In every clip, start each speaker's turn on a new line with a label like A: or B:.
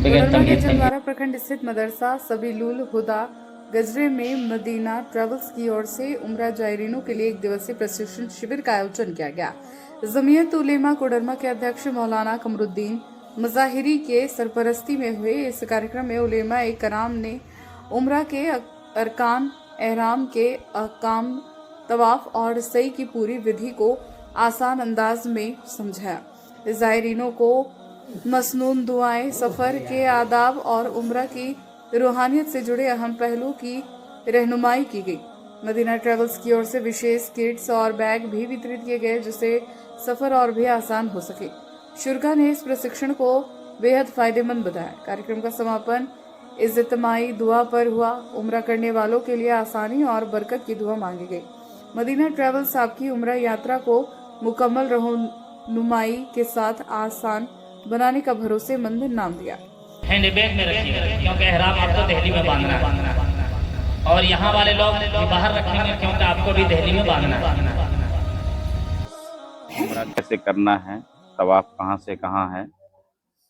A: कोडरमा के छिंदवाड़ा प्रखंड स्थित मदरसा सबीलुल हुदा गजरे में मदीना ट्रेवल्स की ओर से उम्रा जायरीनों के लिए एक दिवसीय प्रशिक्षण शिविर का आयोजन किया गया। जमीयत उलेमा कोडरमा के अध्यक्ष मौलाना कमरुद्दीन मजाहिरी के सरपरस्ती में हुए इस कार्यक्रम में उलेमा कराम ने उम्रा के अरकान एहराम के अहकाम तवाफ और सई की पूरी विधि को आसान अंदाज में समझाया। जायरीनों को मसनून दुआएं, सफर के आदाब और उम्रा की रूहानियत से जुड़े अहम पहलू की रहनुमाई की गई। मदीना ट्रेवल्स की ओर से विशेष किट्स और बैग भी वितरित किए गए जिससे सफर और भी आसान हो सके। शुरा ने इस प्रशिक्षण को बेहद फायदेमंद बताया। कार्यक्रम का समापन इज्तिमाई दुआ पर हुआ। उम्रा करने वालों के लिए आसानी और बरकत की दुआ मांगी गई। मदीना ट्रेवल्स आपकी उम्रा यात्रा को मुकम्मल रहनुमाई के साथ आसान बनाने का भरोसेमंद नाम दिया।
B: हैंड बैग में रखिएगा क्योंकि एहराम आपको दिल्ली में बांधना है और यहाँ वाले लोग भी बाहर रखेंगे क्योंकि आपको भी दिल्ली में बांधना है।
C: उम्रा कैसे करना है, तवाफ कहाँ से कहाँ है,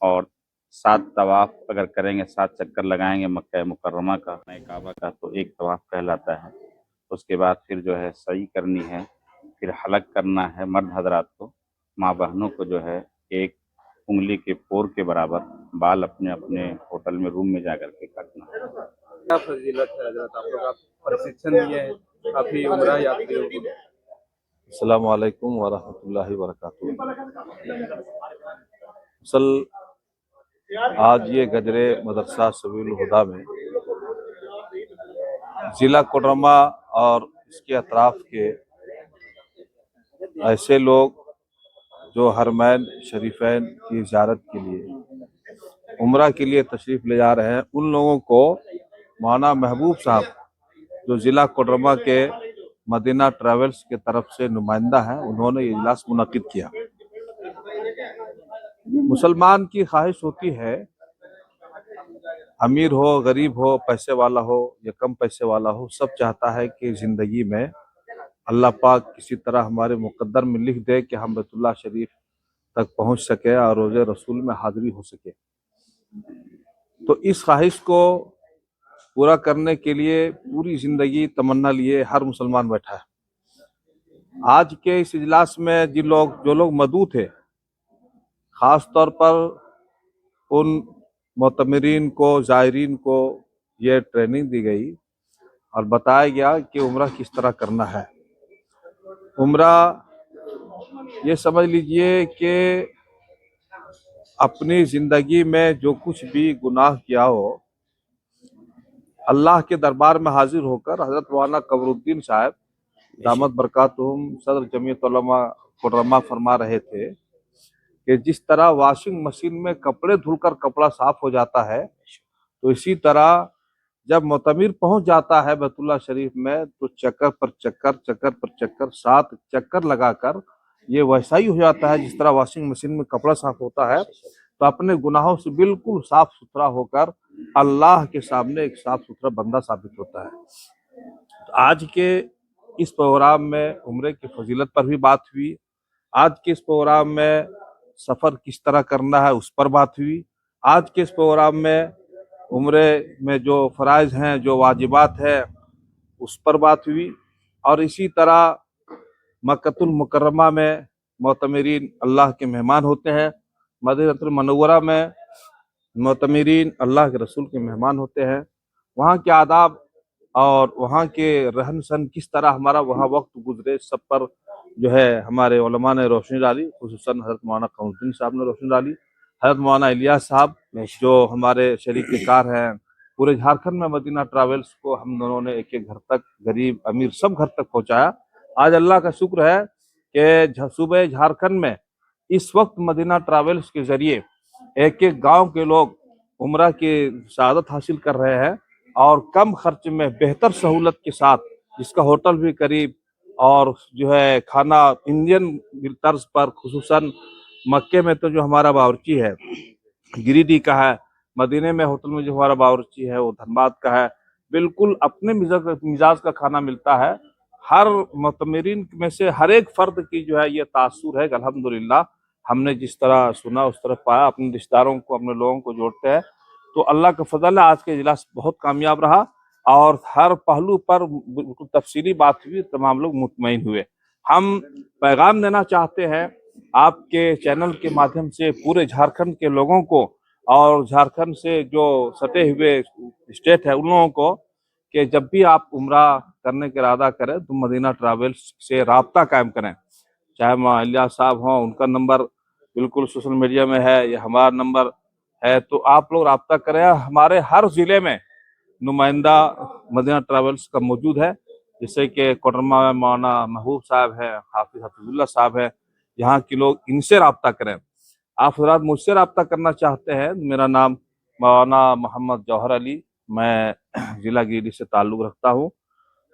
C: और 7 तवाफ अगर करेंगे, 7 चक्कर लगाएंगे मक्का मुकर्रमा का, नए काबा का, तो एक तवाफ कहलाता है। उसके बाद फिर जो है सही करनी है, फिर हलक करना है। मर्द हजरात को, माँ बहनों को जो है एक उंगली के पोर के बराबर बाल अपने अपने होटल में रूम में जाकर के काटना है।
D: क्या फजीलत है हजरत, आप लोग आप प्रशिक्षण दिए हैं काफी उम्रा यात्रियों को।
E: अस्सलामु अलैकुम व रहमतुल्लाहि व बरकातुहू। असल आज ये गजरे मदरसा सबीलुल हुदा में ज़िला कोडरमा और इसके अतराफ के ऐसे लोग जो हरमैन शरीफैन की ज़ियारत के लिए उम्रा के लिए तशरीफ़ ले जा रहे हैं, उन लोगों को मौलाना महबूब साहब जो ज़िला कोडरमा के मदीना ट्रेवल्स के तरफ से नुमाइंदा हैं, उन्होंने ये इजलास मुनक्किद किया। मुसलमान की ख्वाहिश होती है, अमीर हो, गरीब हो, पैसे वाला हो या कम पैसे वाला हो, सब चाहता है कि ज़िंदगी में अल्लाह पाक किसी तरह हमारे मुकद्दर में लिख दे कि हम बैतुल्लाह शरीफ तक पहुंच सके और रोज़े रसूल में हाजिरी हो सके। तो इस ख्वाहिश को पूरा करने के लिए पूरी ज़िंदगी तमन्ना लिए हर मुसलमान बैठा है। आज के इस इजलास में जो लोग मदऊ थे, ख़ास तौर पर उन मोतमिरीन को, ज़ायरीन को ये ट्रेनिंग दी गई और बताया गया कि उम्रा किस तरह करना है। उम्रा ये समझ लीजिए कि अपनी ज़िंदगी में जो कुछ भी गुनाह किया हो, अल्लाह के दरबार में हाजिर होकर हज़रत मौलाना कमरुद्दीन साहब दामत बरकातुहुम सदर जमीयत उलमा कोडरमा फरमा रहे थे कि जिस तरह वॉशिंग मशीन में कपड़े धुलकर कपड़ा साफ हो जाता है, तो इसी तरह जब मुतमिर पहुंच जाता है बैतुल्लाह शरीफ में तो चक्कर पर चक्कर 7 चक्कर लगाकर ये वैसा ही हो जाता है जिस तरह वॉशिंग मशीन में कपड़ा साफ होता है। तो अपने गुनाहों से बिल्कुल साफ सुथरा होकर अल्लाह के सामने एक साफ सुथरा बंदा साबित होता है। तो आज के इस प्रोग्राम में उम्रे की फजीलत पर भी बात हुई। आज के इस प्रोग्राम में सफ़र किस तरह करना है उस पर बात हुई। आज के इस प्रोग्राम में उम्रे में जो फ़राइज़ हैं, जो वाजिबात है, उस पर बात हुई। और इसी तरह मक्कतुल मुकर्रमा में मोतमिरीन अल्लाह के मेहमान होते हैं, मदीनतुल मुनव्वरा में मोतमिरीन अल्लाह के रसूल के मेहमान होते हैं। वहाँ के आदाब और वहाँ के रहन सहन किस तरह हमारा वहाँ वक्त गुजरे, सब पर जो है हमारे उलमा ने रोशनी डाली, खुसूसन हज़रत मौलाना कमरुद्दीन साहब ने रोशनी डाली। हज़रत मौलाना इलियास साहब जो हमारे शरीक-ए-कार हैं, पूरे झारखंड में मदीना ट्रैवल्स को हम दोनों ने एक एक घर तक, गरीब अमीर सब घर तक पहुँचाया। आज अल्लाह का शुक्र है कि सूबे झारखंड में इस वक्त मदीना ट्रैवल्स के जरिए एक एक गांव के लोग उम्रा की सआदत हासिल कर रहे हैं और कम खर्च में बेहतर सहूलत के साथ, जिसका होटल भी करीब और जो है खाना इंडियन तर्ज पर, खुसूसन मक्के में तो जो हमारा बावर्ची है गिरिडीह का है, मदीने में होटल में जो हमारा बावर्ची है वो धनबाद का है, बिल्कुल अपने मिजाज का खाना मिलता है। हर मुतमिरीन में से हर एक फर्द की जो है ये तासुर है अल्हम्दुलिल्लाह हमने जिस तरह सुना उस तरह पाया, अपने रिश्तेदारों को, अपने लोगों को जोड़ते हैं। तो अल्लाह का फजल है, आज के इजलास बहुत कामयाब रहा और हर पहलू पर बिल्कुल तफसीली बात हुई, तमाम लोग मुतमईन हुए। हम पैगाम देना चाहते हैं आपके चैनल के माध्यम से पूरे झारखंड के लोगों को और झारखंड से जो सटे हुए स्टेट है उन लोगों को कि जब भी आप उम्रा करने का इरादा करें तो मदीना ट्रैवल्स से राब्ता कायम करें। चाहे मालिया साहब हों, उनका नंबर बिल्कुल सोशल मीडिया में है, या हमारा नंबर है, तो आप लोग राब्ता करें। हमारे हर जिले में नुमाइंदा मदीना ट्रैवल्स का मौजूद है, जैसे कि कोडरमा में मौलाना महबूब साहब है, हाफिज हफीजुल्लाह साहब है, यहाँ के लोग इनसे राब्ता करें। आप हजरात मुझसे राब्ता करना चाहते हैं, मेरा नाम मौलाना मोहम्मद जौहर अली, मैं जिला गिरिडीह से ताल्लुक़ रखता हूँ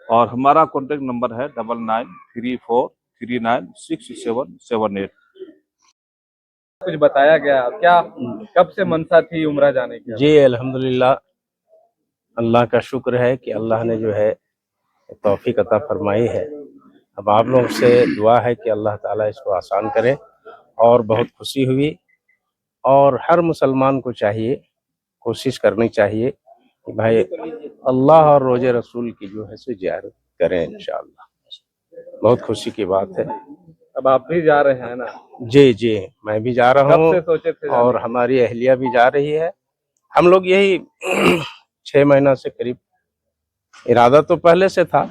E: और हमारा कॉन्टेक्ट नंबर है 9934396778।
D: कुछ बताया गया क्या, कब से मनसा थी उम्रा जाने की?
F: जी अल्हम्दुलिल्लाह, अल्लाह का शुक्र है कि अल्लाह ने जो है तौफीक अता फरमाई है। अब आप लोग से दुआ है कि अल्लाह ताला इसको आसान करे और बहुत खुशी हुई। और हर मुसलमान को चाहिए, कोशिश करनी चाहिए कि भाई अल्लाह और रोज़े रसूल की जो है सो ज़ियारत करें इंशाअल्लाह। बहुत खुशी की बात है।
D: अब आप भी जा रहे हैं ना?
F: जी जी, मैं भी जा रहा
D: कब से
F: हूँ
D: सोचे थे जाने
F: और हमारी अहलिया भी जा रही है। हम लोग यही 6 महीना से करीब, इरादा तो पहले से था,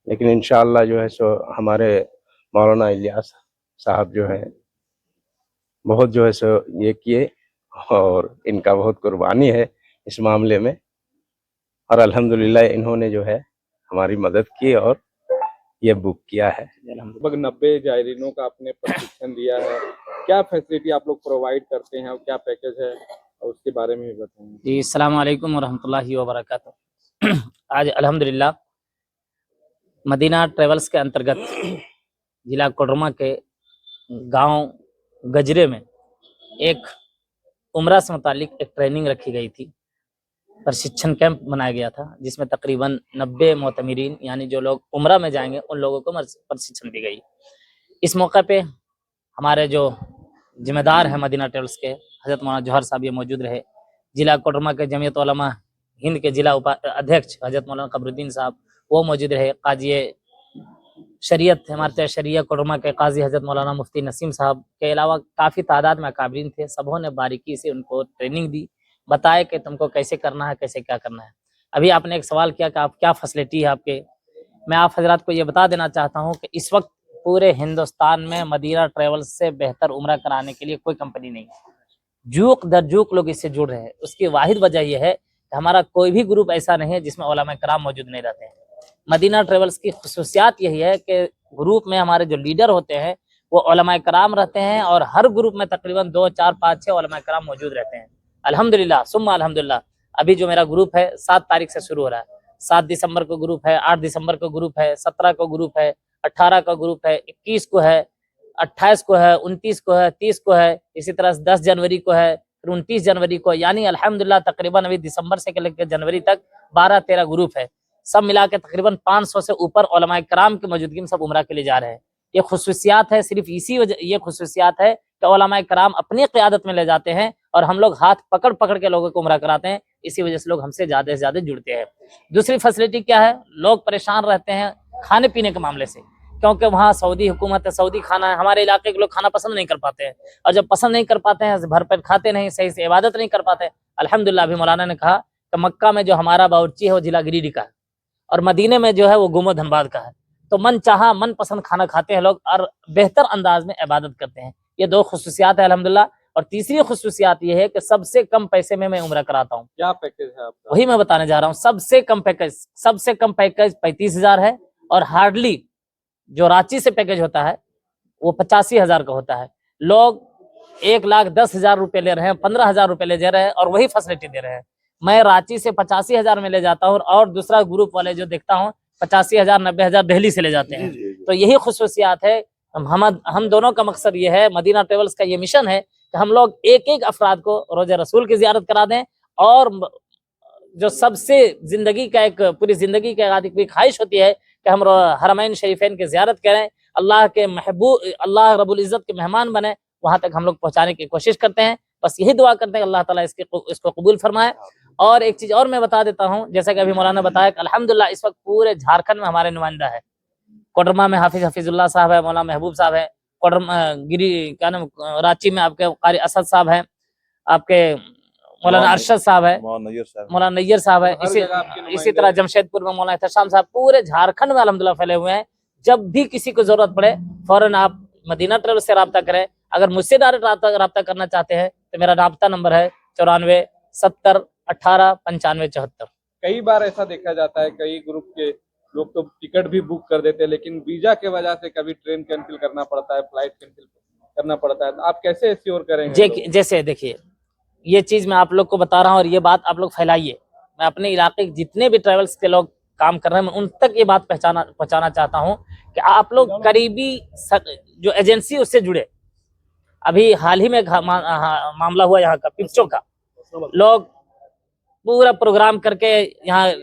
F: लेकिन इंशाअल्लाह जो है सो हमारे मौलाना इलियास साहब जो है बहुत जो है सो ये किए और इनका बहुत कुर्बानी है इस मामले में, और अल्हम्दुलिल्लाह इन्होंने जो है हमारी मदद की और ये बुक किया है।
D: लगभग 90 जायरीनों का आपने प्रशिक्षण दिया है, क्या फैसिलिटी आप लोग प्रोवाइड करते हैं और क्या पैकेज है, और उसके बारे में भी बताएंगे।
B: जी अस्सलाम वालेकुम वरहमतुल्लाहि वबरकातुहू। आज अल्हम्दुलिल्लाह मदीना ट्रेवल्स के अंतर्गत जिला कोडरमा के गांव गजरे में एक उम्रा से मुतालिक एक ट्रेनिंग रखी गई थी, प्रशिक्षण कैंप बनाया गया था, जिसमें तकरीबन 90 मोतमिरीन यानी जो लोग उम्रा में जाएंगे उन लोगों को प्रशिक्षण दी गई। इस मौके पे हमारे जो जिम्मेदार हैं मदीना ट्रेवल्स के हज़रत मौलाना जौहर साहब ये मौजूद रहे। जिला कोडरमा के जमीयत उलमा हिंद के जिला अध्यक्ष हज़रत मौलाना कमरुद्दीन साहब वो मौजूद रहे। काजी शरीयत हमारे शरीया कोडरमा के काजी हज़रत मौलाना मुफ्ती नसीम साहब के अलावा काफ़ी तादाद में अकाबरीन थे। सबों ने बारीकी से उनको ट्रेनिंग दी, बताया कि तुमको कैसे करना है, कैसे क्या करना है। अभी आपने एक सवाल किया कि आप क्या फैसिलिटी है आपके, मैं आप हजरात को ये बता देना चाहता हूँ कि इस वक्त पूरे हिंदुस्तान में मदीना ट्रेवल्स से बेहतर उम्रा कराने के लिए कोई कंपनी नहीं है। जूक दर जूक लोग इससे जुड़ रहे हैं। उसकी वाहिद वजह यह है कि हमारा कोई भी ग्रुप ऐसा नहीं है जिसमें उलमा कराम मौजूद नहीं रहते हैं। मदीना ट्रेवल्स की खुसूसियात यही है कि ग्रुप में हमारे जो लीडर होते हैं वो उलमा कराम रहते हैं और हर ग्रुप में तकरीबन 2, 4, 5, 6 उलमा कराम मौजूद रहते हैं। अल्हम्दुलिल्लाह सुम्मा अल्हम्दुलिल्लाह। अभी जो मेरा ग्रुप है 7 तारीख से शुरू हो रहा है। 7 दिसंबर को ग्रुप है, 8 दिसंबर को ग्रुप है, 17 को ग्रुप है, 18 का ग्रुप है, 21 को है, 28 को है, 29 को है, 30 को है, इसी तरह 10 जनवरी को है, फिर 29 जनवरी को, यानी अल्हम्दुलिल्लाह तकरीबन अभी दिसंबर से लेकर जनवरी तक 12-13 ग्रुप है। सब मिला के तकरीबन 500 से ऊपर उलमा कराम की मौजूदगी में सब उम्रा के लिए जा रहे हैं। ये खुसूसियात है, सिर्फ इसी वजह ये खुसूसियात है कि उलमा कराम अपनी क़यादत में ले जाते हैं और हम लोग हाथ पकड़ पकड़ के लोगों को उम्रा कराते हैं। इसी वजह से लोग हमसे ज़्यादा से ज़्यादा जुड़ते हैं। दूसरी फैसिलिटी क्या है, लोग परेशान रहते हैं खाने पीने के मामले से, क्योंकि वहाँ सऊदी हुकूमत है, सऊदी खाना है। हमारे इलाके के लोग खाना पसंद नहीं कर पाते हैं, और जब पसंद नहीं कर पाते हैं भरपेट खाते नहीं, सही से इबादत नहीं कर पाते। अल्हम्दुलिल्लाह अभी मौलाना ने कहा कि मक्का में जो हमारा बावर्ची है वो जिला गिरिडीह का है और मदीने में जो है वो गुमो धनबाद का है। तो मन चाहा मन पसंद खाना खाते हैं लोग और बेहतर अंदाज में इबादत करते हैं। ये 2 खुसूसियात है अल्हम्दुलिल्लाह। और तीसरी खुसूसियात ये है कि सबसे कम पैसे में मैं उम्रा कराता हूँ।
D: क्या पैकेज है आपका?
B: वही मैं बताने जा रहा हूँ। सबसे कम पैकेज 35,000 है और हार्डली जो रांची से पैकेज होता है वो 85,000 का होता है। लोग 1,10,000 रुपये ले रहे हैं, 15,000 रुपये ले जा रहे हैं और वही फैसिलिटी दे रहे हैं। मैं रांची से 85,000 में ले जाता हूँ और दूसरा ग्रुप वाले जो देखता हूँ 85,000 90,000 दिल्ली से ले जाते हैं। तो यही खुसूसियात है। हम दोनों का मकसद ये है, मदीना ट्रेवल्स का ये मिशन है कि हम लोग एक अफराद को रोज़े रसूल की ज़ियारत करा दें और जो सबसे ज़िंदगी का एक पूरी ज़िंदगी की ख्वाहिश होती है कि हम हरमैन शरीफैन की ज़ियारत करें अल्लाह के महबूब, अल्लाह रब्बुल इज़्ज़त के मेहमान बने, वहाँ तक हम लोग पहुँचाने की कोशिश करते हैं। बस यही दुआ करते हैं अल्लाह ताला इसको कबूल फरमाए। और एक चीज़ और मैं बता देता हूँ, जैसा कि अभी मौलाना बताया कि अल्हम्दुलिल्लाह इस वक्त पूरे झारखंड में हमारे नुमाइंदा है। कोडरमा में हाफिज हफीजुल्लाह साहब है, मौलाना महबूब साहब है, कोडरमा क्या नाम, रांची में आपके कारी असद साहब हैं, आपके मौलाना अरशद साहब है, मौलाना नैयर साहब है,
D: हर जगह आपके नुमाइंदे
B: इसी तरह जमशेदपुर में मौलाना एहतशाम साहब, पूरे झारखंड में अल्हम्दुलिल्लाह फैले हुए हैं। जब भी किसी को जरूरत पड़े फौरन आप मदीना ट्रेवल्स से रब्ता करें। अगर मुझसे डायरेक्ट रब्ता करना चाहते हैं तो मेरा राब्ता नंबर है 94 70 18 95 74।
D: कई बार ऐसा देखा जाता है, कई ग्रुप के लोग तो टिकट भी बुक कर देते हैं, लेकिन वीजा के वजह से कभी ट्रेन कैंसिल करना पड़ता है, फ्लाइट कैंसिल करना पड़ता है, तो आप कैसे एश्योर करेंगे?
B: जैसे देखिए, ये चीज मैं आप लोग को बता रहा हूँ और ये बात आप लोग फैलाइए। मैं अपने इलाके के जितने भी ट्रेवल्स के लोग काम कर रहे हैं, मैं उन तक ये बात पहुंचाना चाहता हूँ कि आप लोग करीबी जो एजेंसी उससे जुड़े। अभी हाल ही में मामला हुआ यहाँ का पिक्चो का, लोग पूरा प्रोग्राम करके यहाँ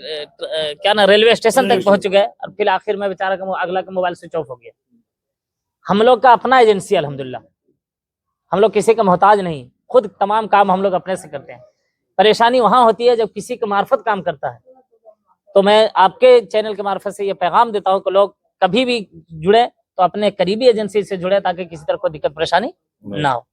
B: क्या ना रेलवे स्टेशन तक पहुंच गए और फिर आखिर में बेचारा का अगला का मोबाइल स्विच ऑफ हो गया। हम लोग का अपना एजेंसी अल्हम्दुलिल्लाह, हम लोग किसी का मोहताज नहीं, खुद तमाम काम हम लोग अपने से करते हैं। परेशानी वहां होती है जब किसी के मार्फत काम करता है। तो मैं आपके चैनल के मार्फत से ये पैगाम देता हूँ कि लोग कभी भी जुड़े तो अपने करीबी एजेंसी से जुड़े, ताकि किसी तरह कोई दिक्कत परेशानी ना हो।